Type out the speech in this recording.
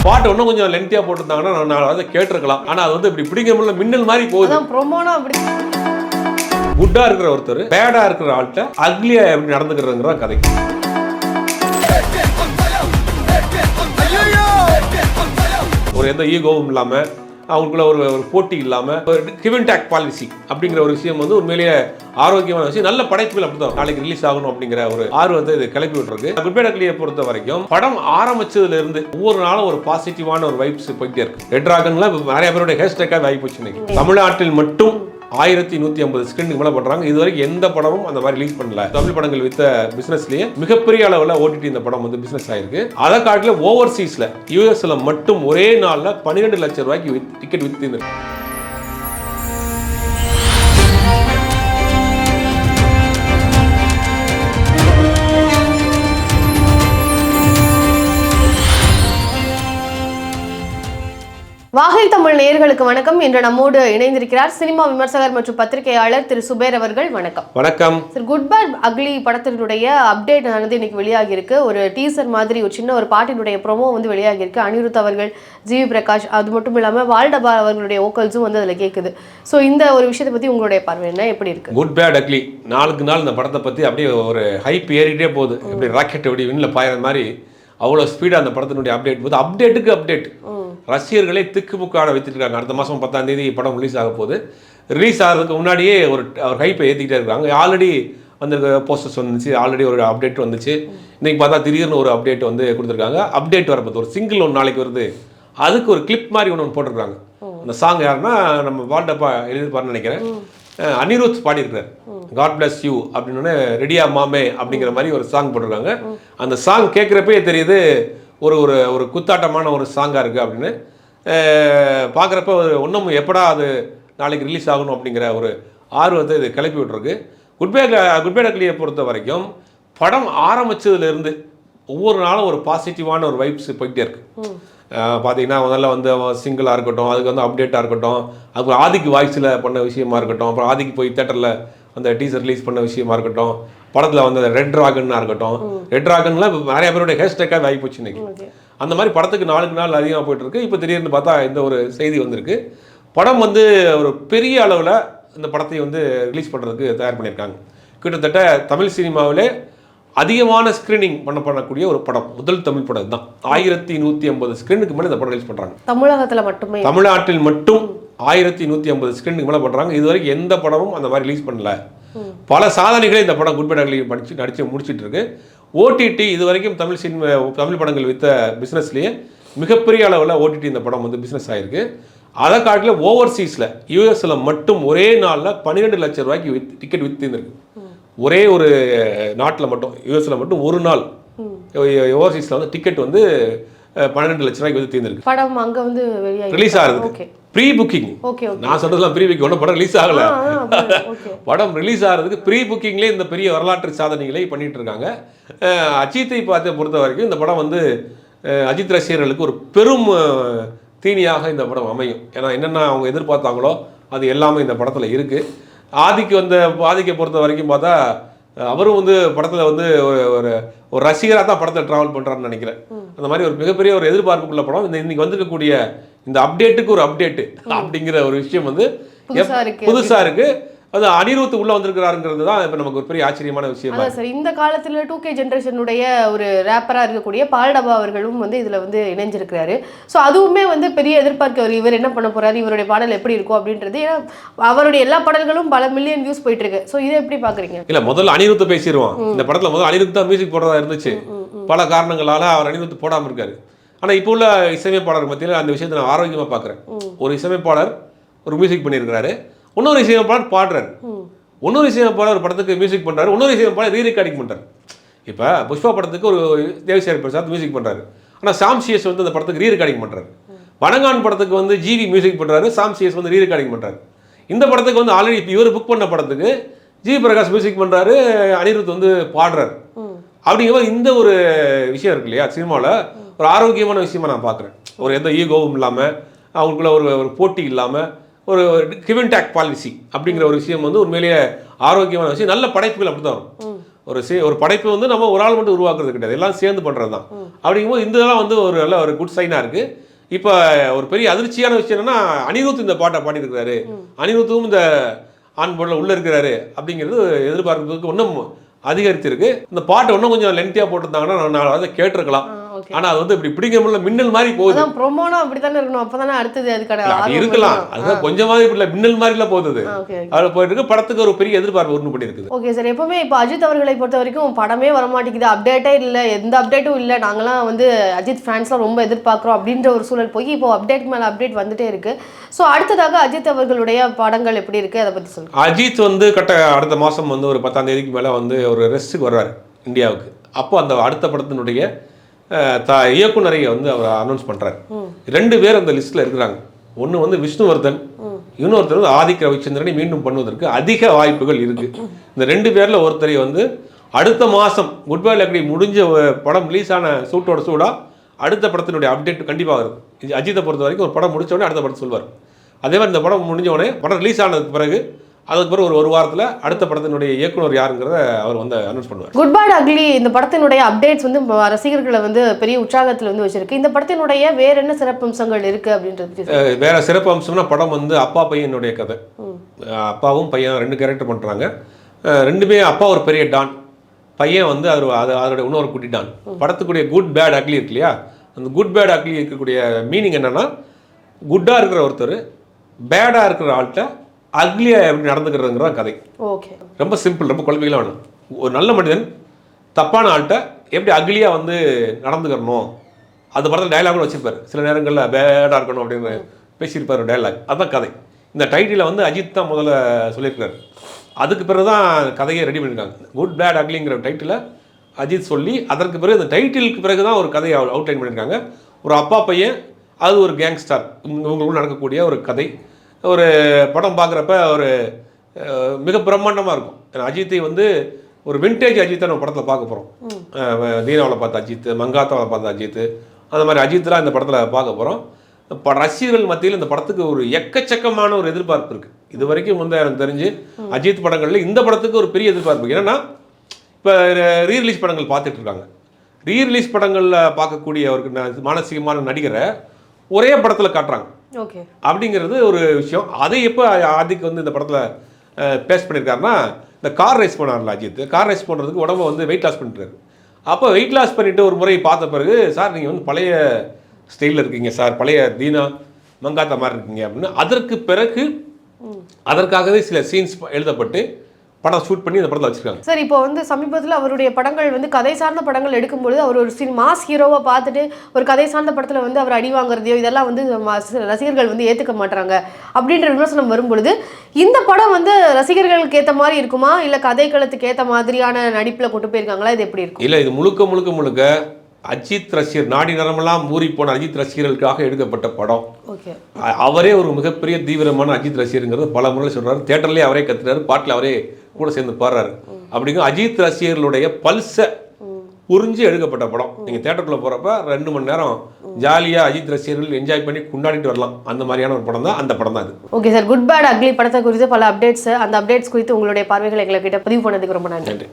பாட்டு இன்னும் கொஞ்சம் லென்த்தியா போட்டுருந்தாங்கன்னா நான் அதை கேட்டிருக்கலாம். ஆனா அது வந்து இப்படி பிடிக்க முடியல, மின்னல் மாதிரி போகுது. குட்டா இருக்கிற ஒருத்தர் பேடா இருக்கிற ஆள்கிட்ட அக்லியா எப்படி நடந்துக்கிறதுங்கிற கதை. ஒரு எந்த ஈகோவும் இல்லாம, அவங்களுக்குள்ள ஒரு போட்டி இல்லாம, ஒரு கிவ் அண்ட் டேக் பாலிசி அப்படிங்கிற ஒரு விஷயம் வந்து உண்மையிலேயே ஆரோக்கியமான விஷயம். நல்ல படைப்புகள் அப்படிதான் நாளைக்கு ரிலீஸ் ஆகணும் அப்படிங்கிற ஒரு ஆர்வத்தை இது கிளப்பி விட்டுருக்கு. குட் பை டக்லியை பொறுத்த வரைக்கும் படம் ஆரம்பிச்சதுல இருந்து ஒவ்வொரு நாளும் ஒரு பாசிட்டிவான ஒரு வைப்ஸ் போயிட்டே இருக்கு. ரெட் டிராகன்ல நிறைய பேருடைய ஹேஷ்டேக்காக ஆகி போச்சு. இன்னைக்கு தமிழ்நாட்டில் மட்டும் 1150 ஸ்கிரீனுக்கு மேலே பண்ணுறாங்க. இது வரைக்கும் எந்த படமும் அந்த மாதிரி ரிலீஸ் பண்ணல. தமிழ் படங்கள் வித்த பிசினஸ்லயே மிகப்பெரிய அளவில் ஓடிடி இந்த படம் வந்து பிசினஸ் ஆயிருக்கு. அதை காட்டில ஓவர்சீஸ்ல யூஎஸ்ல மட்டும் ஒரே நாள்ல 12 லட்சம் ரூபாய்க்கு டிக்கெட் வித்து. வாகை தமிழ் நேயர்களுக்கு வணக்கம். இன்று நம்மோடு இணைந்திருக்கிறார் சினிமா விமர்சகர் மற்றும் பத்திரிகையாளர் திரு சுபேர் அவர்கள். வணக்கம். வணக்கம் சார். குட் பை அக்லி படத்தினுடைய அப்டேட் ஆனது இன்னைக்கு வெளியாகி இருக்கு. ஒரு டீசர் மாதிரி ஒரு சின்ன ஒரு பாட்டினுடைய ப்ரோமோ வந்து வெளியாகி இருக்கு. அனிருத் அவர்கள், ஜிவி பிரகாஷ், அது மட்டும் இல்லாம வால்டபா அவர்களுடைய வோக்கல்ஸும் வந்து அதுல கேட்குது. ஸோ இந்த ஒரு விஷயத்தை பத்தி உங்களுடைய பார்வை என்ன, எப்படி இருக்கு? குட் பை அக்லி நாளுக்கு நாள் இந்த படத்தை பத்தி அப்படியே ஒரு ஹைப் ஏறிட்டே போகுது. இப்படி ராக்கெட் அப்படி விண்ணில் பாயிற மாதிரி அவ்வளோ ஸ்பீடாக அந்த படத்தினுடைய அப்டேட் போகுது. அப்டேட்டுக்கு அப்டேட் ரசிகர்களை திக்குமுக்காட வைத்துருக்காங்க. அடுத்த மாதம் 10ஆம் தேதி படம் ரிலீஸ் ஆக போகுது. ரிலீஸ் ஆகிறதுக்கு முன்னாடியே ஒரு ஹைப்பை ஏற்றிக்கிட்டே இருக்காங்க. ஆல்ரெடி வந்து போஸ்டர்ஸ் வந்துச்சு, ஆல்ரெடி ஒரு அப்டேட் வந்துச்சு. இன்றைக்கி பார்த்தா திடீர்னு ஒரு அப்டேட் வந்து கொடுத்துருக்காங்க. அப்டேட் வரப்போது ஒரு சிங்கிள் ஒன்று நாளைக்கு வருது. அதுக்கு ஒரு கிளிப் மாதிரி ஒன்று போட்டிருக்காங்க. அந்த சாங் யாருன்னா நம்ம வால்டப்பா எழுதிப்பாருன்னு நினைக்கிறேன். அனிருத் பாடியிருக்கிறார். காட் பிளஸ் யூ அப்படின்னு ரெடியா மாமே அப்படிங்கிற மாதிரி ஒரு சாங் போட்டிருக்காங்க. அந்த சாங் கேட்குறப்பே தெரியுது ஒரு ஒரு ஒரு குத்தாட்டமான ஒரு சாங்காக இருக்குது அப்படின்னு. பார்க்குறப்ப ஒன்றும் எப்படா அது நாளைக்கு ரிலீஸ் ஆகணும் அப்படிங்கிற ஒரு ஆர்வத்தை இது கிளப்பி விட்டுருக்கு. குட் பை டக்லியை பொறுத்த வரைக்கும் படம் ஆரம்பித்ததுலேருந்து ஒவ்வொரு நாளும் ஒரு பாசிட்டிவான ஒரு வைப்ஸ் போயிட்டே இருக்குது. பார்த்தீங்கன்னா முதல்ல வந்து சிங்கிளாக இருக்கட்டும், அதுக்கு வந்து அப்டேட்டாக இருக்கட்டும், அதுக்கு ஆதிக்கு வாய்ஸில் பண்ண விஷயமா இருக்கட்டும், அப்புறம் ஆதிக்கு போய் தேட்டரில் அந்த டீசர் ரிலீஸ் பண்ண விஷயமா இருக்கட்டும், படத்தில் வந்து ரெட் டிராகன்னா இருக்கட்டும். ரெட் டிராகன்ல நிறைய பேருடைய ஹேஷ்டேக்காக ஆகி போச்சு இன்னைக்கு. அந்த மாதிரி படத்துக்கு நாளுக்கு நாள் அதிகமாக போயிட்டு இருக்கு. இப்போ திடீர்னு பார்த்தா இந்த ஒரு செய்தி வந்திருக்கு. படம் வந்து ஒரு பெரிய அளவில் இந்த படத்தை வந்து ரிலீஸ் பண்ணுறதுக்கு தயார் பண்ணியிருக்காங்க. கிட்டத்தட்ட தமிழ் சினிமாவிலே அதிகமான ஸ்கிரீனிங் பண்ணக்கூடிய ஒரு படம், முதல் தமிழ் படம் தான். 1150 ஸ்கிரீனுக்கு மேலே இந்த படம் ரிலீஸ் பண்ணுறாங்க. தமிழகத்தில் மட்டுமே, தமிழ்நாட்டில் மட்டும் 1150 ஸ்கிரீனுக்கு மேலே பண்ணுறாங்க. இது வரைக்கும் எந்த படமும் அந்த மாதிரி ரிலீஸ் பண்ணல. பல சாதனைகளை இந்த படம் குட் பை டக்லி நடிச்சு முடிச்சிட்டு இருக்கு. ஓடிடி இது வரைக்கும் தமிழ் படங்கள் வித்த பிஸ்னஸ்லேயே மிகப்பெரிய அளவில் ஓடிடி இந்த படம் வந்து பிஸ்னஸ் ஆகிருக்கு. அதை காட்டில ஓவர்சீஸில் யூஎஸ்ல மட்டும் ஒரே நாளில் 12 லட்சம் ரூபாய்க்கு டிக்கெட் வித்துருக்கு. ஒரே ஒரு நாட்டில் மட்டும், யூஎஸ்ல மட்டும் ஒரு நாள் ஓவர்சீஸில் வந்து டிக்கெட் வந்து 12 லட்சம் ரூபாய்க்கு வந்து தீர்ந்துருக்கு. படம் அங்கே வந்து ரிலீஸ் ஆகிறதுக்கு ப்ரீ புக்கிங். நான் சொல்றதுலாம் ப்ரீ புக்கிங், ஒன்றும் படம் ரிலீஸ் ஆகல. படம் ரிலீஸ் ஆகிறதுக்கு ப்ரீ புக்கிங்லேயே இந்த பெரிய வரலாற்று சாதனைகளை பண்ணிட்டு இருக்காங்க. அஜித்தை பொறுத்த வரைக்கும் இந்த படம் வந்து அஜித் ரசிகர்களுக்கு ஒரு பெரும் தீனியாக இந்த படம் அமையும். ஏன்னா என்னென்ன அவங்க எதிர்பார்த்தாங்களோ அது எல்லாமே இந்த படத்தில் இருக்குது. ஆதிக்கை பொறுத்த வரைக்கும் பார்த்தா அவரும் வந்து படத்தில் வந்து ஒரு ஒரு ரசிகராக தான் படத்தில் ட்ராவல் பண்ணுறாருன்னு நினைக்கிறேன். அந்த மாதிரி ஒரு மிகப்பெரிய ஒரு எதிர்பார்ப்புக்குள்ள படம். இன்னைக்கு வந்திருக்கக்கூடிய இந்த அப்டேட்டுக்கு ஒரு அப்டேட்டு அப்படிங்கிற ஒரு விஷயம் வந்து புதுசாக இருக்குது. அது அனிருத் உள்ள வந்திருக்கிறாருங்கிறது தான் இப்போ நமக்கு ஒரு பெரிய ஆச்சரியமான விஷயம். சார், இந்த காலத்தில் 2K ஜென்ரேஷனுடைய ஒரு ரேப்பராக இருக்கக்கூடிய பால்டபா அவர்களும் வந்து இதில் வந்து இணைஞ்சிருக்கிறாரு. ஸோ அதுவுமே வந்து பெரிய எதிர்பார்க்க, இவர் என்ன பண்ண போறாரு, இவருடைய பாடல் எப்படி இருக்கும் அப்படின்றது. ஏன்னா அவருடைய எல்லா பாடல்களும் பல மில்லியன் வியூஸ் போயிட்டு இருக்கு. ஸோ இதை எப்படி பார்க்குறீங்க? இல்லை, முதல்ல அனிருத் பேசிடுவான். இந்த படத்தில் முதல்ல அனிருத் தான் மியூசிக் போடுறதா இருந்துச்சு. பல காரணங்களால் அவர் அனிருத் போடாமல் இருக்காரு. ஆனால் இப்போ உள்ள இசையமைப்பாளர் மத்தியில் அந்த விஷயத்தை நான் ஆரோக்கியமாக பார்க்குறேன். ஒரு இசையமைப்பாளர் ஒரு மியூசிக் பண்ணியிருக்கிறாரு, இன்னொரு இசையமைப்பாளர் பாடுறாரு, இன்னொரு இசையமைப்பாளர் படத்துக்கு மியூசிக் பண்ணுறாரு, இன்னொரு இசையமைப்பாளர் ரீரெக்கார்டிங் பண்ணுறாரு. இப்போ புஷ்பா படத்துக்கு ஒரு தேவிஸ்ரீ பிரசாத் மியூசிக் பண்ணுறாரு, ஆனால் சாம் சிஎஸ் வந்து அந்த படத்துக்கு ரீரெக்கார்டிங் பண்ணுறாரு. வணங்கான் படத்துக்கு வந்து ஜிவி மியூசிக் பண்ணுறாரு, சாம் சிஎஸ் வந்து ரீரெக்கார்டிங் பண்ணுறாரு. இந்த படத்துக்கு வந்து ஆல்ரெடி இவர் புக் பண்ண படத்துக்கு ஜிவி பிரகாஷ் மியூசிக் பண்ணுறாரு, அனிருத் வந்து பாடுறாரு. அப்படிங்கும்போது இந்த ஒரு விஷயம் இருக்கு இல்லையா, சினிமாவில் ஒரு ஆரோக்கியமான விஷயமா நான் பார்க்குறேன். ஒரு எந்த ஈகோவும் இல்லாமல், அவங்களுக்குள்ள ஒரு போட்டி இல்லாமல், ஒரு கிவ் அண்ட் டேக் பாலிசி அப்படிங்கிற ஒரு விஷயம் வந்து உண்மையிலேயே ஆரோக்கியமான விஷயம். நல்ல படைப்புகள் அப்படி தான் வரும். ஒரு படைப்பு வந்து நம்ம ஒரு ஆள் மட்டும் உருவாக்குறது கிடையாது, எல்லாம் சேர்ந்து பண்ணுறது தான். அப்படிங்கும்போது இந்த இதெல்லாம் வந்து ஒரு நல்ல ஒரு குட் சைனாக இருக்குது. இப்போ ஒரு பெரிய அதிர்ச்சியான விஷயம் என்னன்னா, அனிருத் இந்த பாட்டை பாடியிருக்கிறாரு, அனிருத்தும் இந்த ஆண் போர்டில் உள்ளே இருக்கிறாரு அப்படிங்கிறது எதிர்பார்க்கறதுக்கு இன்னும் அதிகரிச்சிருக்கு. இந்த பாட்டை இன்னும் கொஞ்சம் லென்த்தியாக போட்டிருந்தாங்கன்னா நான் அதை கேட்டிருக்கலாம். ஆனால் அது வந்து இப்படி பிடிக்க முடியல, மின்னல் மாதிரி போகுது. ப்ரோமோனா அப்படி தானே இருக்கணும், அப்போ தானே அடுத்தது அதுக்கான இருக்கலாம். அதுதான் கொஞ்சமாவது இப்படி மின்னல் மாதிரிலாம் போகுது, அதில் போயிட்டு இருக்கு. படத்துக்கு ஒரு பெரிய எதிர்பார்ப்பு ஒன்று பண்ணியிருக்குது. ஓகே சார், எப்பவுமே இப்போ அஜித் அவர்களை பொறுத்த வரைக்கும் படமே வரமாட்டேங்குது, அப்டேட்டே இல்லை, எந்த அப்டேட்டும் இல்லை, நாங்களாம் வந்து அஜித் ஃபேன்ஸ்லாம் ரொம்ப எதிர்பார்க்குறோம் அப்படின்ற ஒரு சூழல் போய் இப்போ அப்டேட் மேலே அப்டேட் வந்துட்டே இருக்கு. ஸோ அடுத்ததாக அஜித் அவர்களுடைய படங்கள் எப்படி இருக்கு அதை பற்றி சொல்லுங்கள். அஜித் வந்து அடுத்த மாதம் வந்து ஒரு 10ஆம் தேதிக்கு மேலே வந்து ஒரு ரெஸ்ட்டுக்கு வர்றாரு இந்தியாவுக்கு. அப்போ அந்த அடுத்த படத்தினுடைய இயக்குனரை வந்து அவர் அனௌன்ஸ் பண்ணுறாரு. 2 பேர் அந்த லிஸ்ட்டில் இருக்கிறாங்க. ஒன்று வந்து விஷ்ணுவர்தன், இன்னொருத்தர் வந்து ஆதிக் ரவிச்சந்திரனை மீண்டும் பண்ணுவதற்கு அதிக வாய்ப்புகள் இருக்குது. இந்த 2 பேரில் ஒருத்தரை வந்து அடுத்த மாதம் குட் பை லக்டி முடிஞ்ச படம் ரிலீஸ் ஆன சூட்டோட சூடாக அடுத்த படத்தினுடைய அப்டேட் கண்டிப்பாக இருக்கும். அஜித்தை பொறுத்த வரைக்கும் ஒரு படம் முடிச்ச உடனே அடுத்த படம் சொல்வார். அதே மாதிரி இந்த படம் முடிஞ்ச உடனே படம் ரிலீஸ் ஆனதுக்கு பிறகு அதுக்கு பிறகு ஒரு வாரத்தில் அடுத்த படத்தினுடைய இயக்குனர் யாருங்கிறத அவர் வந்து அனௌன்ஸ் பண்ணுவார். குட் பேட் அக்லி இந்த படத்தினுடைய அப்டேட்ஸ் வந்து ரசிகர்களை வந்து பெரிய உற்சாகத்தில் வந்து வச்சிருக்கு. இந்த படத்தினுடைய வேற என்ன சிறப்பு அம்சங்கள் இருக்கு அப்படின்றது? வேற சிறப்பு அம்சம்னா படம் வந்து அப்பா பையனுடைய கதை. அப்பாவும் பையன் 2 கேரக்டர் பண்ணுறாங்க. 2மே அப்பா ஒரு பெரிய டான், பையன் வந்து அதோட இன்னொரு குட்டி டான். படத்துக்குரிய குட் பேட் அக்லி இருக்கு இல்லையா, அந்த குட் பேட் அக்லி இருக்கக்கூடிய மீனிங் என்னன்னா, குட்டாக இருக்கிற ஒருத்தர் பேடாக இருக்கிற ஆள்கிட்ட அக்லியாக எப்படி நடந்துக்கிறதுங்கிற கதை. ஓகே, ரொம்ப சிம்பிள், ரொம்ப குழந்தைகளாக வேணும். ஒரு நல்ல மனிதன் தப்பான ஆள்கிட்ட எப்படி அக்லியாக வந்து நடந்துக்கிறணும், அந்த படத்தில் டைலாக் கூட வச்சிருப்பார். சில நேரங்களில் பேடாக இருக்கணும் அப்படின்னு பேசியிருப்பார் டைலாக். அதுதான் கதை. இந்த டைட்டிலை வந்து அஜித் தான் முதல்ல சொல்லியிருக்காரு. அதுக்கு பிறகு தான் கதையை ரெடி பண்ணியிருக்காங்க. குட் பேட் அக்லிங்கிற டைட்டிலை அஜித் சொல்லி அதற்கு பிறகு இந்த டைட்டிலுக்கு பிறகு தான் ஒரு கதையை அவுட்லைன் பண்ணியிருக்காங்க. ஒரு அப்பா பையன், அது ஒரு கேங்ஸ்டர், இவங்களுக்குள்ள நடக்கக்கூடிய ஒரு கதை. ஒரு படம் பார்க்குறப்ப ஒரு மிக பிரம்மாண்டமாக இருக்கும். அஜித்தை வந்து ஒரு வின்டேஜ் அஜித்தை நம்ம படத்தில் பார்க்க போகிறோம். தீனாவில் பார்த்த அஜித், மங்காத்தாவில் பார்த்த அஜித், அந்த மாதிரி அஜித்லாம் இந்த படத்தில் பார்க்க போகிறோம். ரசிகர்கள் மத்தியில் இந்த படத்துக்கு ஒரு எக்கச்சக்கமான ஒரு எதிர்பார்ப்பு இருக்குது. இது வரைக்கும் வந்து எனக்கு தெரிஞ்சு அஜித் படங்களில் இந்த படத்துக்கு ஒரு பெரிய எதிர்பார்ப்பு. என்னென்னா, இப்போ ரீரிலீஸ் படங்கள் பார்த்துட்டு இருக்காங்க. ரீரிலீஸ் படங்களில் பார்க்கக்கூடிய ஒரு மானசீகமான நடிகரை ஒரே படத்தில் காட்டுறாங்க. ஓகே, அப்படிங்கிறது ஒரு விஷயம். அதை எப்போ ஆதிக் வந்து இந்த படத்தில் பேஸ் பண்ணியிருக்காருன்னா, இந்த கார் ரேஸ் பண்ணார்ல அஜித், கார் ரேஸ் பண்ணுறதுக்கு உடம்பை வந்து வெயிட் லாஸ் பண்ணிட்டுருக்காரு. அப்போ வெயிட் லாஸ் பண்ணிவிட்டு ஒரு முறை பார்த்த பிறகு, சார் நீங்கள் வந்து பழைய ஸ்டைலில் இருக்கீங்க சார், பழைய தீனா மங்காத்தா மாதிரி இருக்கீங்க அப்படின்னு. அதற்கு பிறகு அதற்காகவே சில சீன்ஸ் எழுதப்பட்டு படம் ஷூட் பண்ணி இந்த படத்தில் வச்சிருக்காங்க. சார், இப்போ வந்து சமீபத்தில் அவருடைய படங்கள் வந்து கதை சார்ந்த படங்கள் எடுக்கும்பொழுது அவர் ஒரு மாஸ் ஹீரோவை பார்த்துட்டு ஒரு கதை சார்ந்த படத்தில் வந்து அவர் அடி வாங்குறதையோ இதெல்லாம் வந்து ரசிகர்கள் வந்து ஏற்றுக்க மாட்டாங்க அப்படின்ற விமர்சனம் வரும்பொழுது, இந்த படம் வந்து ரசிகர்களுக்கு ஏற்ற மாதிரி இருக்குமா, இல்லை கதை களத்துக்கு ஏற்ற மாதிரியான நடிப்பில் கொண்டு போயிருக்காங்களா, இது எப்படி இருக்கும்? இல்லை, இது முழுக்க அஜித் ரசிகர், நாடி நரம்பெல்லாம் ஊறி போன அஜித் ரசிகர்களுக்காக எடுக்கப்பட்ட படம். ஓகே, அவரே ஒரு மிகப்பெரிய தீவிரமான அஜித் ரசிகருங்கிறது பல முறை சொல்றாரு. தியேட்டர்லேயே அவரே கத்துறாரு, பாட்டில் அவரே கூட சேர்ந்து பாடுறாரு. அப்படிங்க அஜித் ரசிகர்களுடைய பல்ஸை புரிஞ்சு எடுக்கப்பட்ட படம். நீங்கள் தியேட்டருக்குள்ளே போகிறப்ப 2 மணி நேரம் ஜாலியாக அஜித் ரசிகர்கள் என்ஜாய் பண்ணி கொண்டாடிட்டு வரலாம். அந்த மாதிரியான ஒரு படம் தான் அந்த படம் தான் இது. Okay sir, good bad ugly படத்தை குறித்து பல அப்டேட்ஸ், அந்த அப்டேட்ஸ் குறித்து உங்களுடைய பார்வைகளை எங்கள்கிட்ட பதிவு பண்ணதுக்கு ரொம்ப நன்றி.